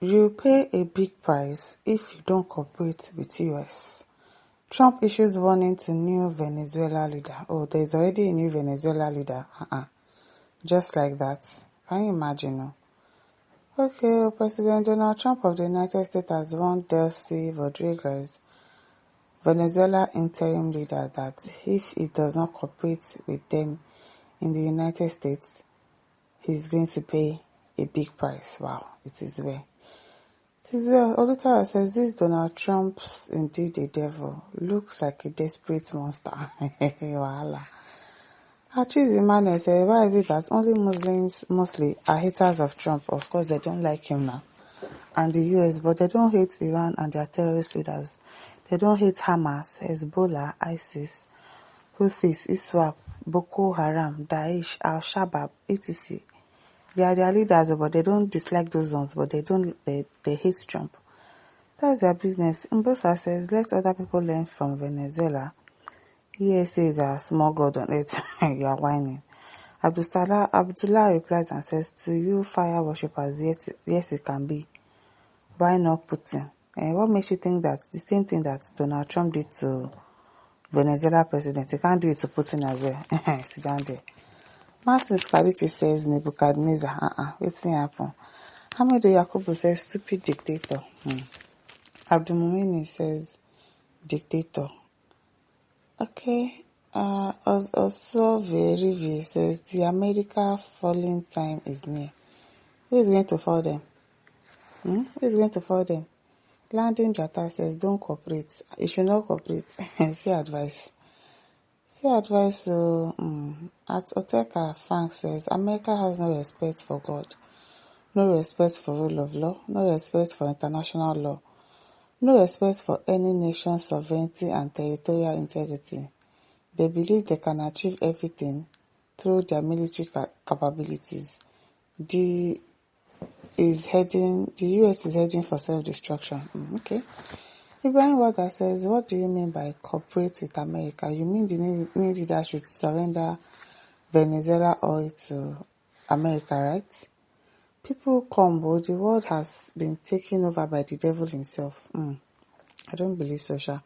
You pay a big price if you don't cooperate with US. Trump issues warning to new Venezuela leader. Oh, there's already a new Venezuela leader. Just like that. Can you imagine? Okay, President Donald Trump of the United States has warned Delcy Rodriguez, Venezuela interim leader, that if he does not cooperate with them in the United States, he's going to pay a big price. Wow, it is well. It is well. Olutawa says, this Donald Trump's indeed a devil. Looks like a desperate monster. Wahala. Achis Emmanuel says, why is it that only Muslims mostly are haters of Trump? Of course, they don't like him now. And the US, but they don't hate Iran and their terrorist leaders. They don't hate Hamas, Hezbollah, ISIS, Houthis, ISWAP, Boko Haram, Daesh, Al-Shabaab, etc. They are their leaders, but they don't dislike those ones, but they hate Trump. That's their business. Mbosa says, let other people learn from Venezuela. USA is a small god on it. You are whining. Abdullah replies and says, to you fire worshippers, yes it can be. Why not Putin? What makes you think that the same thing that Donald Trump did to Venezuela president, he can't do it to Putin as well? Sit down there. Martin Scalici says, Nebuchadnezzar, what's happen? Hamadu Yakubu says, stupid dictator. Abdulmumini says, dictator. Okay. Also, Verivi says, the America falling time is near. Who is going to fall them? Who is going to fall them? Landing Jata says, don't cooperate. You should not cooperate. See advice. At Oteka, Frank says, America has no respect for God, no respect for rule of law, no respect for international law, no respect for any nation's sovereignty and territorial integrity. They believe they can achieve everything through their military capabilities. The US is heading for self-destruction. Okay. Ibrahim Wada says, what do you mean by cooperate with America? You mean the new leader should surrender Venezuela oil to America, right? People come, but the world has been taken over by the devil himself. I don't believe so, Sha.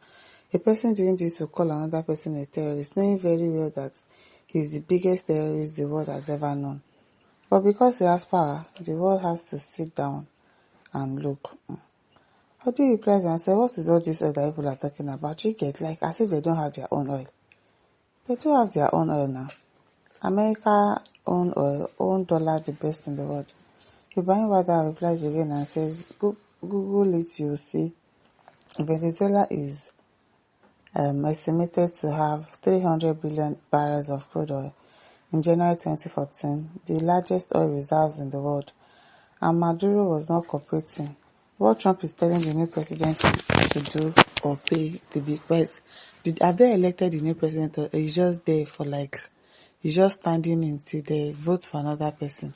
A person doing this will call another person a terrorist, knowing very well that he's the biggest terrorist the world has ever known. But because he has power, the world has to sit down and look. Odi replies and says, what is all this oil that people are talking about? You get like as if they don't have their own oil. They do have their own oil now. America own oil, own dollar, the best in the world. Ibrahim Wada replies again and says, Google it, you see. Venezuela is estimated to have 300 billion barrels of crude oil in January 2014, the largest oil reserves in the world. And Maduro was not cooperating. What Trump is telling the new president to do or pay the big price. Have they elected the new president, or he's just there for he's just standing until they vote for another person?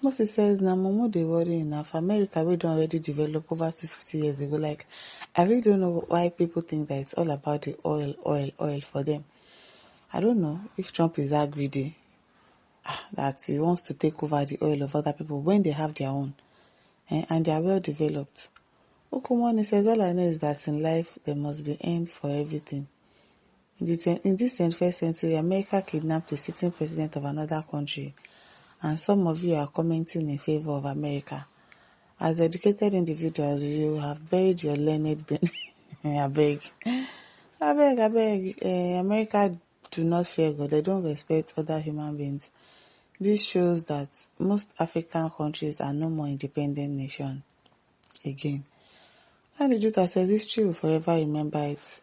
Moses says, now Momo they worry enough. America, we don't already develop over 50 years ago. I really don't know why people think that it's all about the oil for them. I don't know if Trump is that greedy that he wants to take over the oil of other people when they have their own. And they are well developed. Okumani says, all I know is that in life there must be end for everything. In this 21st century, America kidnapped a sitting president of another country, and some of you are commenting in favor of America. As educated individuals, you have buried your learned brain. I beg. America do not fear God. They don't respect other human beings. This shows that most African countries are no more independent nations again. And the Judah says, history will forever remember it.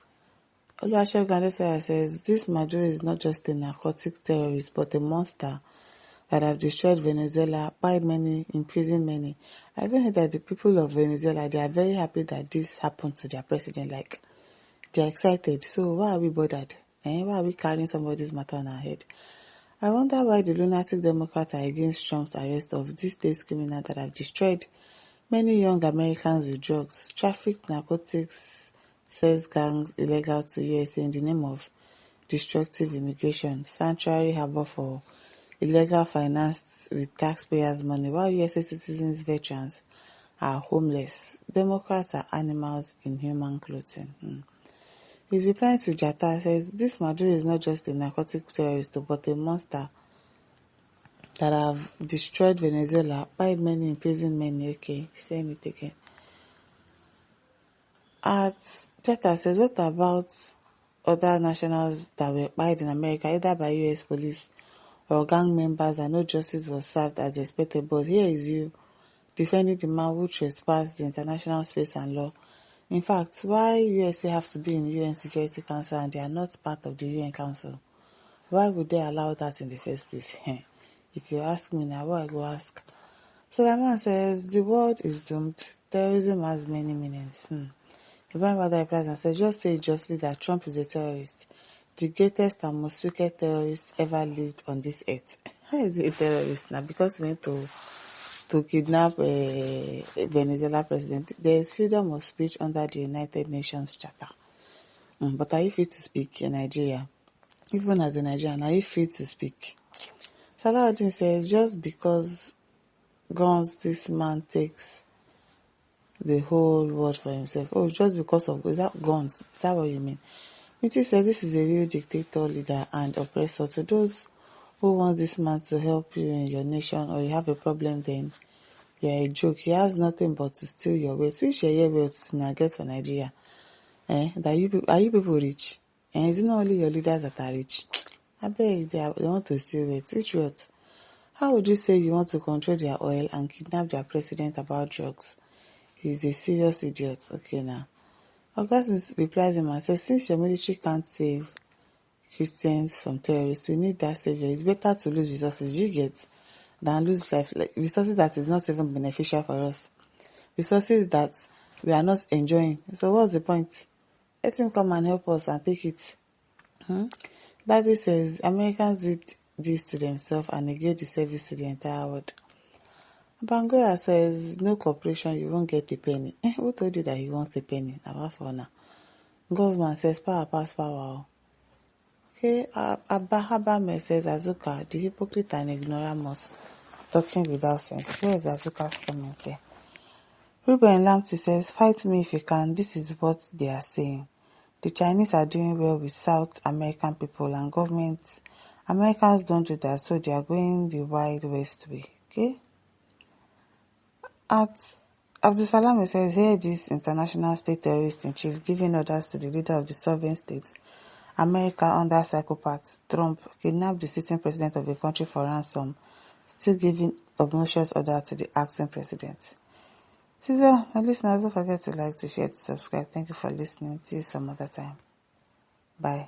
Oluwasegun Adesanya says, this Maduro is not just a narcotic terrorist, but a monster that have destroyed Venezuela, buried many, imprisoned many. I even heard that the people of Venezuela, they are very happy that this happened to their president. They are excited. So why are we bothered? Why are we carrying somebody's matter on our head? I wonder why the lunatic Democrats are against Trump's arrest of these state criminals that have destroyed many young Americans with drugs, trafficked narcotics, sex gangs illegal to USA in the name of destructive immigration, sanctuary harbor for illegal finance with taxpayers' money, while USA citizens, veterans are homeless. Democrats are animals in human clothing. He's replying to Jata, says, this Maduro is not just a narcotic terrorist, but a monster that have destroyed Venezuela, pied many, imprisoned many. Okay, saying it again. Jata says, what about other nationals that were pied in America, either by US police or gang members, and no justice was served as expected? But here is you defending the man who trespassed the international space and law. In fact, why USA have to be in UN Security Council and they are not part of the UN Council? Why would they allow that in the first place? If you ask me now, what I go ask? So the man says, the world is doomed. Terrorism has many meanings. Ibrahim Wada replies and says, just say justly that Trump is a terrorist. The greatest and most wicked terrorist ever lived on this earth. How is he a terrorist now? Because he went to kidnap a Venezuela president. There is freedom of speech under the United Nations Charter. But are you free to speak in Nigeria? Even as a Nigerian, are you free to speak? Salahuddin says, just because guns, this man takes the whole world for himself. Oh, just because of guns? Is that what you mean? Miti said, this is a real dictator, leader, and oppressor. To those who want this man to help you in your nation, or you have a problem, then you are a joke. He has nothing but to steal your wealth. Which your wealth now get for Nigeria? Are you people rich? Is it not only your leaders that are rich? I bet they want to steal wealth. Which wealth? How would you say you want to control their oil and kidnap their president about drugs? He's a serious idiot. Okay, now. Augustin replies him and says, since your military can't save Christians from terrorists, we need that savior. It's better to lose resources you get than lose life. Like resources that is not even beneficial for us. Resources that we are not enjoying. So what's the point? Let him come and help us and take it. Daddy says, Americans did this to themselves and negate the service to the entire world. Bangoya says, no cooperation, you won't get a penny. Who told you that he wants a penny? Now, for now. Guzman says, power pass power. Okay, Abba says, Azuka, the hypocrite and ignoramus, talking without sense. Where is Azuka's comment here? Ruben Lamptey says, fight me if you can. This is what they are saying. The Chinese are doing well with South American people and governments. Americans don't do that, so they are going the Wild West way. Okay? Abdusalam says, here this international state terrorist in chief giving orders to the leader of the sovereign states, America under psychopath Trump, kidnapped the sitting president of the country for ransom, still giving obnoxious orders to the acting president. So, my listeners, don't forget to like, to share, to subscribe. Thank you for listening. See you some other time. Bye.